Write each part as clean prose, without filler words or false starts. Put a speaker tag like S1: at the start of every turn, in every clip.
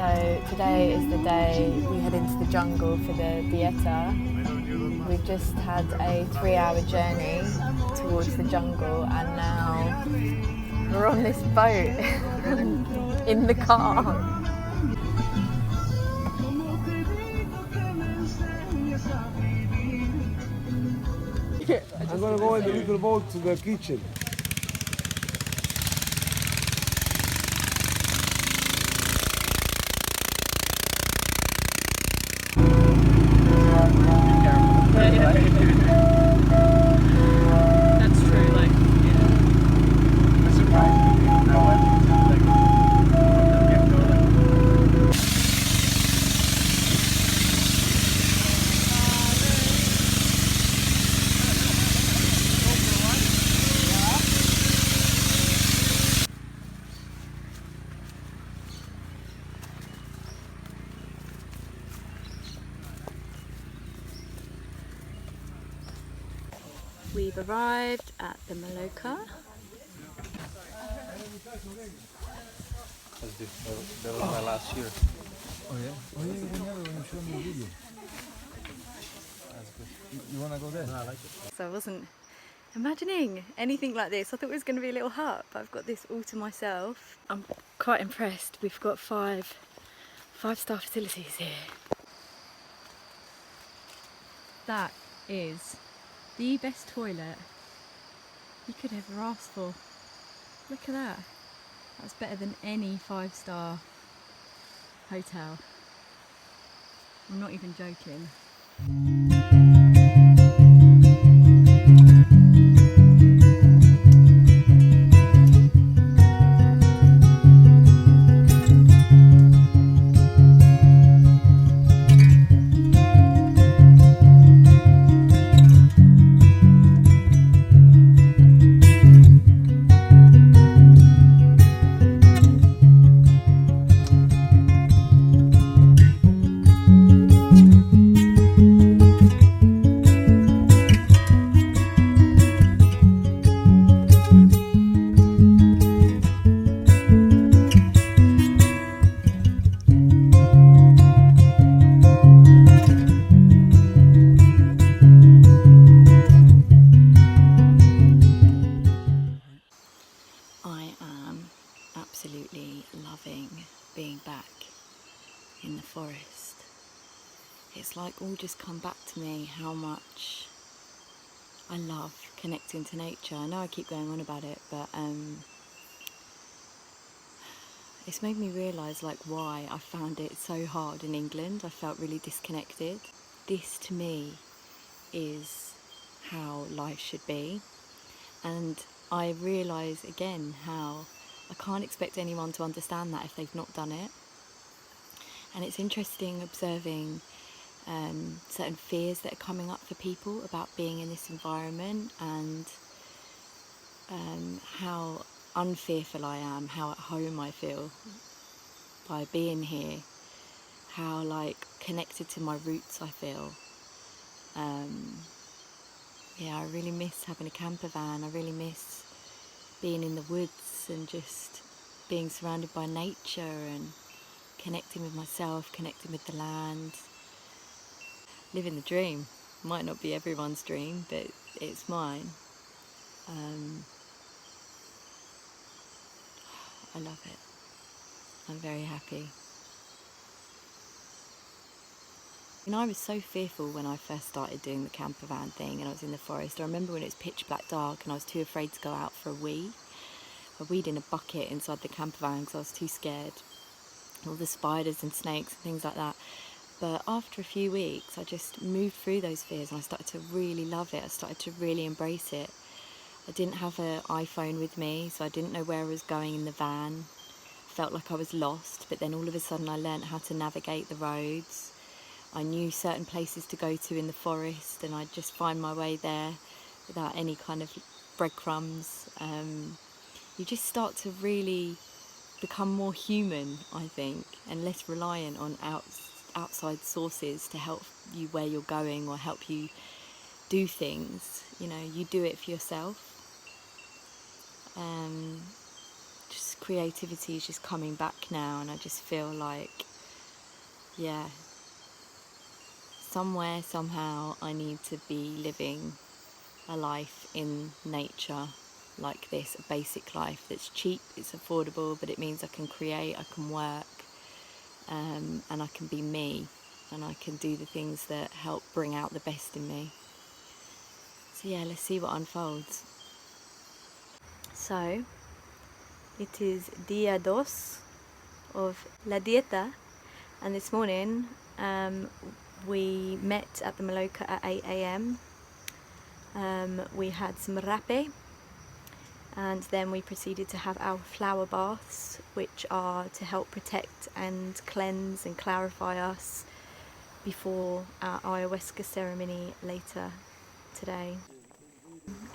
S1: So today is the day we head into the jungle for the Dieta. We've just had a 3-hour journey towards the jungle and now we're on this boat in the car.
S2: I'm gonna go in the little boat to the kitchen.
S1: That's true, like, we've arrived at the Maloka.
S3: That was my last year.
S2: Oh yeah? Oh yeah, you remember when you showed me a video.
S3: That's good.
S2: You wanna go there?
S3: No, I like it.
S1: So I wasn't imagining anything like this. I thought it was going to be a little hut, but I've got this all to myself. I'm quite impressed. We've got five-star facilities here. That is the best toilet you could ever ask for. Look at that. That's better than any 5-star hotel. I'm not even joking. Absolutely loving being back in the forest. It's like all just come back to me how much I love connecting to nature. I know I keep going on about it, but it's made me realise like why I found it so hard in England. I felt really disconnected. This to me is how life should be, and I realise again how I can't expect anyone to understand that if they've not done it. And it's interesting observing certain fears that are coming up for people about being in this environment, and how unfearful I am, how at home I feel by being here, how like connected to my roots I feel. Yeah, I really miss having a camper van. I really miss being in the woods and just being surrounded by nature and connecting with myself, connecting with the land. Living the dream. Might not be everyone's dream, but it's mine. I love it. I'm very happy. And I was so fearful when I first started doing the camper van thing and I was in the forest. I remember when it was pitch black dark and I was too afraid to go out for a wee. I weed in a bucket inside the camper van because I was too scared. All the spiders and snakes and things like that. But after a few weeks I just moved through those fears and I started to really love it. I started to really embrace it. I didn't have an iPhone with me, so I didn't know where I was going in the van. Felt like I was lost, but then all of a sudden I learnt how to navigate the roads. I knew certain places to go to in the forest and I'd just find my way there without any kind of breadcrumbs. You just start to really become more human, I think, and less reliant on outside sources to help you where you're going or help you do things. You know, you do it for yourself. Just creativity is just coming back now, and I just feel like yeah, somewhere, somehow, I need to be living a life in nature like this, a basic life that's cheap, it's affordable, but it means I can create, I can work, and I can be me, and I can do the things that help bring out the best in me. So yeah, let's see what unfolds. So, it is Dia dos of La Dieta, and this morning we met at the Maloka at 8 a.m. We had some rape, and then we proceeded to have our flower baths, which are to help protect and cleanse and clarify us before our ayahuasca ceremony later today.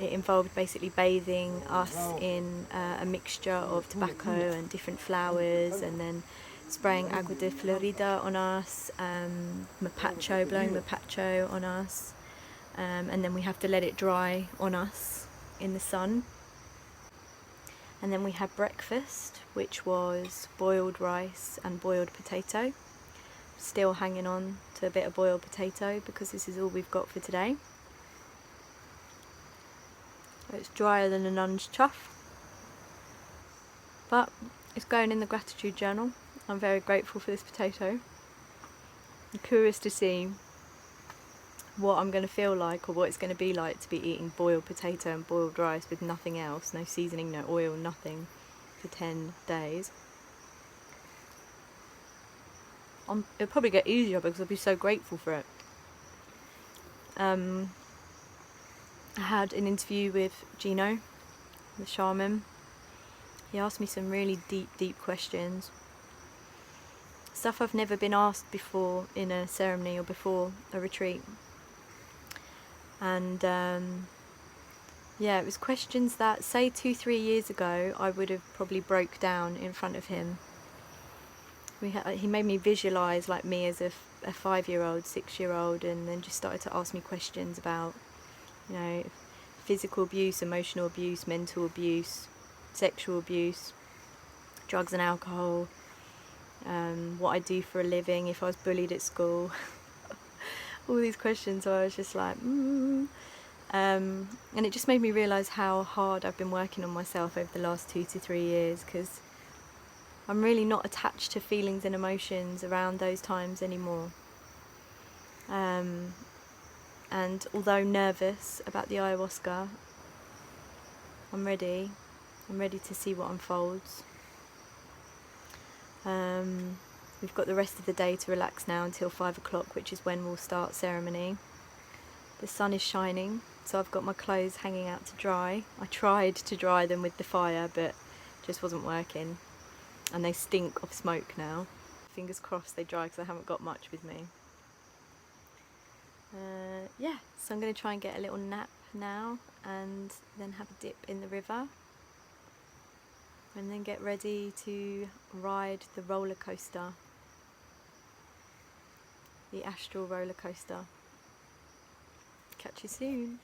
S1: It involved basically bathing us in a mixture of tobacco and different flowers, and then spraying agua de Florida on us, mapacho, blowing mapacho on us, and then we have to let it dry on us in the sun. And then we had breakfast, which was boiled rice and boiled potato. Still hanging on to a bit of boiled potato because this is all we've got for today. It's drier than a nun's chuff, but it's going in the gratitude journal. I'm very grateful for this potato. I'm curious to see what I'm going to feel like, or what it's going to be like to be eating boiled potato and boiled rice with nothing else, no seasoning, no oil, nothing, for 10 days. It'll probably get easier because I'll be so grateful for it. I had an interview with Gino, the shaman. He asked me some really deep questions. Stuff I've never been asked before in a ceremony or before a retreat. And yeah, it was questions that, say 2-3 years ago, I would have probably broke down in front of him. He made me visualise like me as a 5-year-old, 6-year-old, and then just started to ask me questions about, you know, physical abuse, emotional abuse, mental abuse, sexual abuse, drugs and alcohol, what I do for a living, if I was bullied at school, all these questions. So I was just like, and it just made me realise how hard I've been working on myself over the last 2 to 3 years, because I'm really not attached to feelings and emotions around those times anymore. And although nervous about the ayahuasca, I'm ready. I'm ready to see what unfolds. We've got the rest of the day to relax now until 5 o'clock, which is when we'll start ceremony. The sun is shining, so I've got my clothes hanging out to dry. I tried to dry them with the fire, but just wasn't working. And they stink of smoke now. Fingers crossed they dry, because I haven't got much with me. Yeah, so I'm going to try and get a little nap now, and then have a dip in the river, and then get ready to ride the roller coaster, the astral roller coaster. Catch you soon.